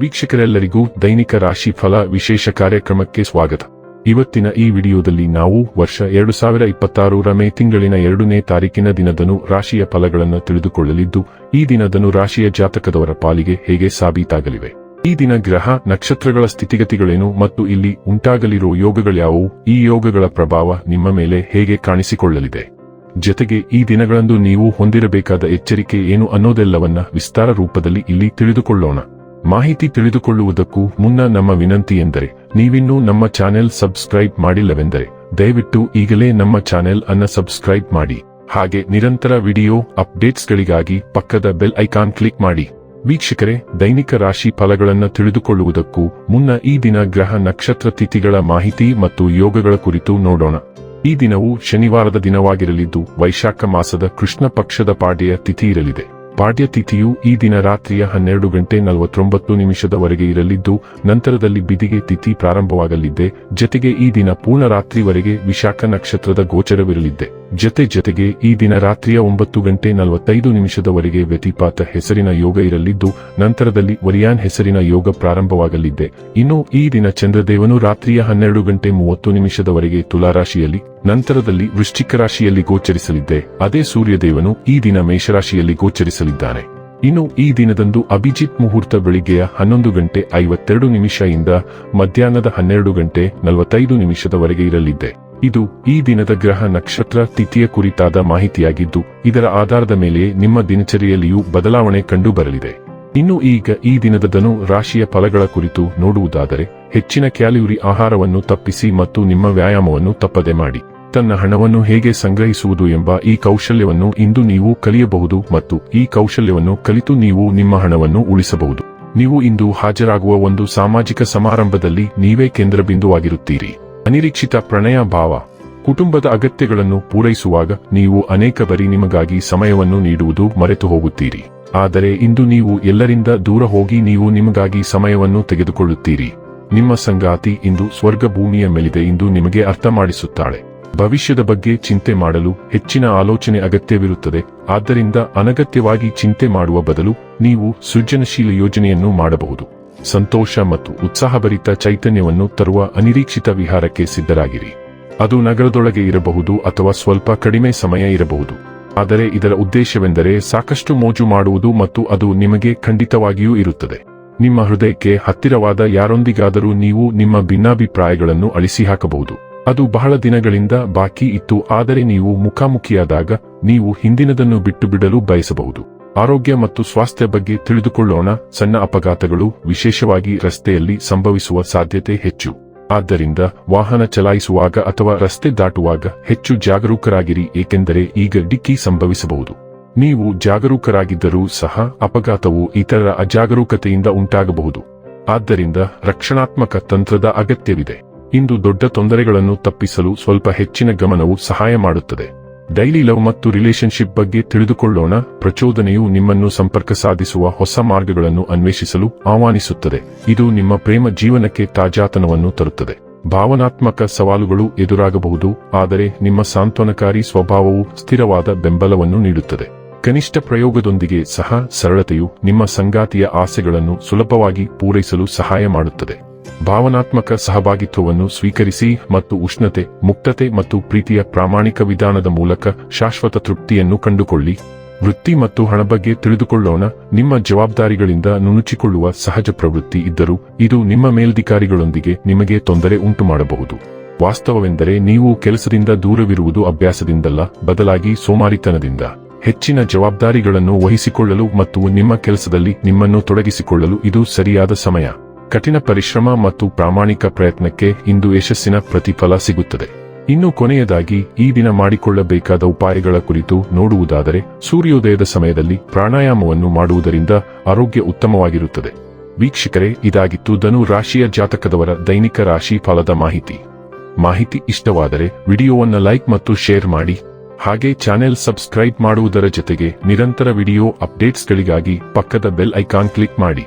ವೀಕ್ಷಕರೆಲ್ಲರಿಗೂ ದೈನಿಕ ರಾಶಿ ಫಲ ವಿಶೇಷ ಕಾರ್ಯಕ್ರಮಕ್ಕೆ ಸ್ವಾಗತ. ಇವತ್ತಿನ ಈ ವಿಡಿಯೋದಲ್ಲಿ ನಾವು ವರ್ಷ 2026 ಮೇ ತಿಂಗಳಿನ 2ನೇ ತಾರೀಕಿನ ದಿನದನು ರಾಶಿಯ ಫಲಗಳನ್ನು ತಿಳಿದುಕೊಳ್ಳಲಿದ್ದು, ಈ ದಿನದನು ರಾಶಿಯ ಜಾತಕದವರ ಪಾಲಿಗೆ ಹೇಗೆ ಸಾಬೀತಾಗಲಿವೆ, ಈ ದಿನ ಗ್ರಹ ನಕ್ಷತ್ರಗಳ ಸ್ಥಿತಿಗತಿಗಳೇನು ಮತ್ತು ಇಲ್ಲಿ ಉಂಟಾಗಲಿರುವ ಯೋಗಗಳ್ಯಾವುವು, ಈ ಯೋಗಗಳ ಪ್ರಭಾವ ನಿಮ್ಮ ಮೇಲೆ ಹೇಗೆ ಕಾಣಿಸಿಕೊಳ್ಳಲಿದೆ, ಜೊತೆಗೆ ಈ ದಿನಗಳಂದು ನೀವು ಹೊಂದಿರಬೇಕಾದ ಎಚ್ಚರಿಕೆ ಏನು ಅನ್ನೋದೆಲ್ಲವನ್ನ ವಿಸ್ತಾರ ರೂಪದಲ್ಲಿ ಇಲ್ಲಿ ತಿಳಿದುಕೊಳ್ಳೋಣ. ಮಾಹಿತಿ ತಿಳಿದುಕೊಳ್ಳುವುದಕ್ಕೂ ಮುನ್ನ ನಮ್ಮ ವಿನಂತಿ ಎಂದರೆ, ನೀವಿನ್ನೂ ನಮ್ಮ ಚಾನೆಲ್ ಸಬ್ಸ್ಕ್ರೈಬ್ ಮಾಡಿಲ್ಲವೆಂದರೆ ದಯವಿಟ್ಟು ಈಗಲೇ ನಮ್ಮ ಚಾನೆಲ್ ಅನ್ನು ಸಬ್ಸ್ಕ್ರೈಬ್ ಮಾಡಿ. ಹಾಗೆ ನಿರಂತರ ವಿಡಿಯೋ ಅಪ್ಡೇಟ್ಸ್ಗಳಿಗಾಗಿ ಪಕ್ಕದ ಬೆಲ್ ಐಕಾನ್ ಕ್ಲಿಕ್ ಮಾಡಿ. ವೀಕ್ಷಕರೇ, ದೈನಿಕ ರಾಶಿ ಫಲಗಳನ್ನು ತಿಳಿದುಕೊಳ್ಳುವುದಕ್ಕೂ ಮುನ್ನ ಈ ದಿನ ಗ್ರಹ ನಕ್ಷತ್ರ ತಿಥಿಗಳ ಮಾಹಿತಿ ಮತ್ತು ಯೋಗಗಳ ಕುರಿತು ನೋಡೋಣ. ಈ ದಿನವು ಶನಿವಾರದ ದಿನವಾಗಿರಲಿದ್ದು, ವೈಶಾಖ ಮಾಸದ ಕೃಷ್ಣ ಪಕ್ಷದ ಪಾಡ್ಯ ತಿಥಿ ಇರಲಿದೆ. ಪಾಡ್ಯ ತಿಥಿಯು ಈ ದಿನ ರಾತ್ರಿಯ 12:49 ಇರಲಿದ್ದು, ನಂತರದಲ್ಲಿ ಬಿದಿಗೆ ತಿಥಿ ಪ್ರಾರಂಭವಾಗಲಿದೆ. ಜೊತೆಗೆ ಈ ದಿನ ಪೂರ್ಣ ರಾತ್ರಿವರೆಗೆ ವಿಶಾಖ ನಕ್ಷತ್ರದ ಗೋಚರವಿರಲಿದೆ. ಜೊತೆಗೆ ಈ ದಿನ ರಾತ್ರಿಯ 9:45 ವ್ಯತಿಪಾತ ಹೆಸರಿನ ಯೋಗ ಇರಲಿದ್ದು, ನಂತರದಲ್ಲಿ ವರಿಯಾನ್ ಹೆಸರಿನ ಯೋಗ ಪ್ರಾರಂಭವಾಗಲಿದೆ. ಇನ್ನು ಈ ದಿನ ಚಂದ್ರದೇವನು ರಾತ್ರಿಯ 12:30 ತುಲಾರಾಶಿಯಲ್ಲಿ, ನಂತರದಲ್ಲಿ ವೃಶ್ಚಿಕ ರಾಶಿಯಲ್ಲಿ ಗೋಚರಿಸಲಿದೆ. ಅದೇ ಸೂರ್ಯದೇವನು ಈ ದಿನ ಮೇಷರಾಶಿಯಲ್ಲಿ ಗೋಚರಿಸಲಿದ್ದಾನೆ. ಇನ್ನು ಈ ದಿನದಂದು ಅಭಿಜಿತ್ ಮುಹೂರ್ತ ಬೆಳಿಗ್ಗೆಯ 11:52 ಇಂದ ಮಧ್ಯಾಹ್ನದ 12:45 ಇರಲಿದೆ. ಇದು ಈ ದಿನದ ಗ್ರಹ ನಕ್ಷತ್ರ ತಿಥಿಯ ಕುರಿತಾದ ಮಾಹಿತಿಯಾಗಿದ್ದು, ಇದರ ಆಧಾರದ ಮೇಲೆ ನಿಮ್ಮ ದಿನಚರಿಯಲ್ಲಿಯೂ ಬದಲಾವಣೆ ಕಂಡುಬರಲಿದೆ. ಇನ್ನು ಈಗ ಈ ದಿನದ ರಾಶಿಯ ಫಲಗಳ ಕುರಿತು ನೋಡುವುದಾದರೆ, ಹೆಚ್ಚಿನ ಕ್ಯಾಲೋರಿ ಆಹಾರವನ್ನು ತಪ್ಪಿಸಿ ಮತ್ತು ನಿಮ್ಮ ವ್ಯಾಯಾಮವನ್ನು ತಪ್ಪದೆ ಮಾಡಿ. ತನ್ನ ಹಣವನ್ನು ಹೇಗೆ ಸಂಗ್ರಹಿಸುವುದು ಎಂಬ ಈ ಕೌಶಲ್ಯವನ್ನು ಇಂದು ನೀವು ಕಲಿಯಬಹುದು ಮತ್ತು ಈ ಕೌಶಲ್ಯವನ್ನು ಕಲಿತು ನೀವು ನಿಮ್ಮ ಹಣವನ್ನು ಉಳಿಸಬಹುದು. ನೀವು ಇಂದು ಹಾಜರಾಗುವ ಒಂದು ಸಾಮಾಜಿಕ ಸಮಾರಂಭದಲ್ಲಿ ನೀವೇ ಕೇಂದ್ರಬಿಂದುವಾಗಿರುತ್ತೀರಿ. ಅನಿರೀಕ್ಷಿತ ಪ್ರಣಯ ಭಾವ. ಕುಟುಂಬದ ಅಗತ್ಯಗಳನ್ನು ಪೂರೈಸುವಾಗ ನೀವು ಅನೇಕ ಬಾರಿ ನಿಮಗಾಗಿ ಸಮಯವನ್ನು ನೀಡುವುದು ಮರೆತು ಹೋಗುತ್ತೀರಿ. ಆದರೆ ಇಂದು ನೀವು ಎಲ್ಲರಿಂದ ದೂರ ಹೋಗಿ ನೀವು ನಿಮಗಾಗಿ ಸಮಯವನ್ನು ತೆಗೆದುಕೊಳ್ಳುತ್ತೀರಿ. ನಿಮ್ಮ ಸಂಗಾತಿ ಇಂದು ಸ್ವರ್ಗ ಭೂಮಿಯ ಮೇಲಿದೆ ಎಂದು ನಿಮಗೆ ಅರ್ಥ ಮಾಡಿಸುತ್ತಾಳೆ. ಭವಿಷ್ಯದ ಬಗ್ಗೆ ಚಿಂತೆ ಮಾಡಲು ಹೆಚ್ಚಿನ ಆಲೋಚನೆ ಅಗತ್ಯವಿರುತ್ತದೆ. ಆದ್ದರಿಂದ ಅನಗತ್ಯವಾಗಿ ಚಿಂತೆ ಮಾಡುವ ಬದಲು ನೀವು ಸೃಜನಶೀಲ ಯೋಜನೆಯನ್ನು ಮಾಡಬಹುದು. ಸಂತೋಷ ಮತ್ತು ಉತ್ಸಾಹಭರಿತ ಚೈತನ್ಯವನ್ನು ತರುವ ಅನಿರೀಕ್ಷಿತ ವಿಹಾರಕ್ಕೆ ಸಿದ್ಧರಾಗಿರಿ. ಅದು ನಗರದೊಳಗೆ ಇರಬಹುದು ಅಥವಾ ಸ್ವಲ್ಪ ಕಡಿಮೆ ಸಮಯ ಇರಬಹುದು. ಆದರೆ ಇದರ ಉದ್ದೇಶವೆಂದರೆ ಸಾಕಷ್ಟು ಮೋಜು ಮಾಡುವುದು ಮತ್ತು ಅದು ನಿಮಗೆ ಖಂಡಿತವಾಗಿಯೂ ಇರುತ್ತದೆ. ನಿಮ್ಮ ಹೃದಯಕ್ಕೆ ಹತ್ತಿರವಾದ ಯಾರೊಂದಿಗಾದರೂ ನೀವು ನಿಮ್ಮ ಭಿನ್ನಾಭಿಪ್ರಾಯಗಳನ್ನು ಅಳಿಸಿಹಾಕಬಹುದು. ಅದು ಬಹಳ ದಿನಗಳಿಂದ ಬಾಕಿ ಇತ್ತು, ಆದರೆ ನೀವು ಮುಖಾಮುಖಿಯಾದಾಗ ನೀವು ಹಿಂದಿನದನ್ನು ಬಿಟ್ಟು ಬಿಡಲು ಬಯಸಬಹುದು. ಆರೋಗ್ಯ ಮತ್ತು ಸ್ವಾಸ್ಥ್ಯ ಬಗ್ಗೆ ತಿಳಿದುಕೊಳ್ಳೋಣ. ಸಣ್ಣ ಅಪಘಾತಗಳು, ವಿಶೇಷವಾಗಿ ರಸ್ತೆಯಲ್ಲಿ ಸಂಭವಿಸುವ ಸಾಧ್ಯತೆ ಹೆಚ್ಚು. ಆದ್ದರಿಂದ ವಾಹನ ಚಲಾಯಿಸುವಾಗ ಅಥವಾ ರಸ್ತೆ ದಾಟುವಾಗ ಹೆಚ್ಚು ಜಾಗರೂಕರಾಗಿರಿ, ಏಕೆಂದರೆ ಈಗ ಡಿಕ್ಕಿ ಸಂಭವಿಸಬಹುದು. ನೀವು ಜಾಗರೂಕರಾಗಿದ್ದರೂ ಸಹ ಅಪಘಾತವು ಇತರರ ಅಜಾಗರೂಕತೆಯಿಂದ ಉಂಟಾಗಬಹುದು. ಆದ್ದರಿಂದ ರಕ್ಷಣಾತ್ಮಕ ತಂತ್ರದ ಅಗತ್ಯವಿದೆ. ಇಂದು ದೊಡ್ಡ ತೊಂದರೆಗಳನ್ನು ತಪ್ಪಿಸಲು ಸ್ವಲ್ಪ ಹೆಚ್ಚಿನ ಗಮನವು ಸಹಾಯ ಮಾಡುತ್ತದೆ. ಡೈಲಿ ಲವ್ ಮತ್ತು ರಿಲೇಶನ್ಶಿಪ್ ಬಗ್ಗೆ ತಿಳಿದುಕೊಳ್ಳೋಣ. ಪ್ರಚೋದನೆಯು ನಿಮ್ಮನ್ನು ಸಂಪರ್ಕ ಸಾಧಿಸುವ ಹೊಸ ಮಾರ್ಗಗಳನ್ನು ಅನ್ವೇಷಿಸಲು ಆಹ್ವಾನಿಸುತ್ತದೆ. ಇದು ನಿಮ್ಮ ಪ್ರೇಮ ಜೀವನಕ್ಕೆ ತಾಜಾತನವನ್ನು ತರುತ್ತದೆ. ಭಾವನಾತ್ಮಕ ಸವಾಲುಗಳು ಎದುರಾಗಬಹುದು, ಆದರೆ ನಿಮ್ಮ ಸಾಂತ್ವನಕಾರಿ ಸ್ವಭಾವವು ಸ್ಥಿರವಾದ ಬೆಂಬಲವನ್ನು ನೀಡುತ್ತದೆ. ಕನಿಷ್ಠ ಪ್ರಯೋಗದೊಂದಿಗೆ ಸಹ ಸರಳತೆಯು ನಿಮ್ಮ ಸಂಗಾತಿಯ ಆಸೆಗಳನ್ನು ಸುಲಭವಾಗಿ ಪೂರೈಸಲು ಸಹಾಯ ಮಾಡುತ್ತದೆ. ಭಾವನಾತ್ಮಕ ಸಹಭಾಗಿತ್ವವನ್ನು ಸ್ವೀಕರಿಸಿ ಮತ್ತು ಉಷ್ಣತೆ, ಮುಕ್ತತೆ ಮತ್ತು ಪ್ರೀತಿಯ ಪ್ರಾಮಾಣಿಕ ವಿಧಾನದ ಮೂಲಕ ಶಾಶ್ವತ ತೃಪ್ತಿಯನ್ನು ಕಂಡುಕೊಳ್ಳಿ. ವೃತ್ತಿ ಮತ್ತು ಹಣ ಬಗ್ಗೆ ತಿಳಿದುಕೊಳ್ಳೋಣ. ನಿಮ್ಮ ಜವಾಬ್ದಾರಿಗಳಿಂದ ನುಣುಚಿಕೊಳ್ಳುವ ಸಹಜ ಪ್ರವೃತ್ತಿ ಇದ್ದರೂ ಇದು ನಿಮ್ಮ ಮೇಲಧಿಕಾರಿಗಳೊಂದಿಗೆ ನಿಮಗೆ ತೊಂದರೆ ಉಂಟುಮಾಡಬಹುದು. ವಾಸ್ತವವೆಂದರೆ ನೀವು ಕೆಲಸದಿಂದ ದೂರವಿರುವುದು ಅಭ್ಯಾಸದಿಂದಲ್ಲ, ಬದಲಾಗಿ ಸೋಮಾರಿತನದಿಂದ. ಹೆಚ್ಚಿನ ಜವಾಬ್ದಾರಿಗಳನ್ನು ವಹಿಸಿಕೊಳ್ಳಲು ಮತ್ತು ನಿಮ್ಮ ಕೆಲಸದಲ್ಲಿ ನಿಮ್ಮನ್ನು ತೊಡಗಿಸಿಕೊಳ್ಳಲು ಇದು ಸರಿಯಾದ ಸಮಯ. ಕಠಿಣ ಪರಿಶ್ರಮ ಮತ್ತು ಪ್ರಾಮಾಣಿಕ ಪ್ರಯತ್ನಕ್ಕೆ ಇಂದು ಯಶಸ್ಸಿನ ಪ್ರತಿಫಲ ಸಿಗುತ್ತದೆ. ಇನ್ನು ಕೊನೆಯದಾಗಿ ಈ ದಿನ ಮಾಡಿಕೊಳ್ಳಬೇಕಾದ ಉಪಾಯಗಳ ಕುರಿತು ನೋಡುವುದಾದರೆ, ಸೂರ್ಯೋದಯದ ಸಮಯದಲ್ಲಿ ಪ್ರಾಣಾಯಾಮವನ್ನು ಮಾಡುವುದರಿಂದ ಆರೋಗ್ಯ ಉತ್ತಮವಾಗಿರುತ್ತದೆ. ವೀಕ್ಷಕರೇ, ಇದಾಗಿತ್ತು ಧನು ರಾಶಿಯ ಜಾತಕದವರ ದೈನಿಕ ರಾಶಿ ಫಲದ ಮಾಹಿತಿ ಇಷ್ಟವಾದರೆ ವಿಡಿಯೋವನ್ನು ಲೈಕ್ ಮತ್ತು ಶೇರ್ ಮಾಡಿ. ಹಾಗೆ ಚಾನೆಲ್ ಸಬ್ಸ್ಕ್ರೈಬ್ ಮಾಡುವುದರ ಜೊತೆಗೆ ನಿರಂತರ ವಿಡಿಯೋ ಅಪ್ಡೇಟ್ಸ್ಗಳಿಗಾಗಿ ಪಕ್ಕದ ಬೆಲ್ ಐಕಾನ್ ಕ್ಲಿಕ್ ಮಾಡಿ.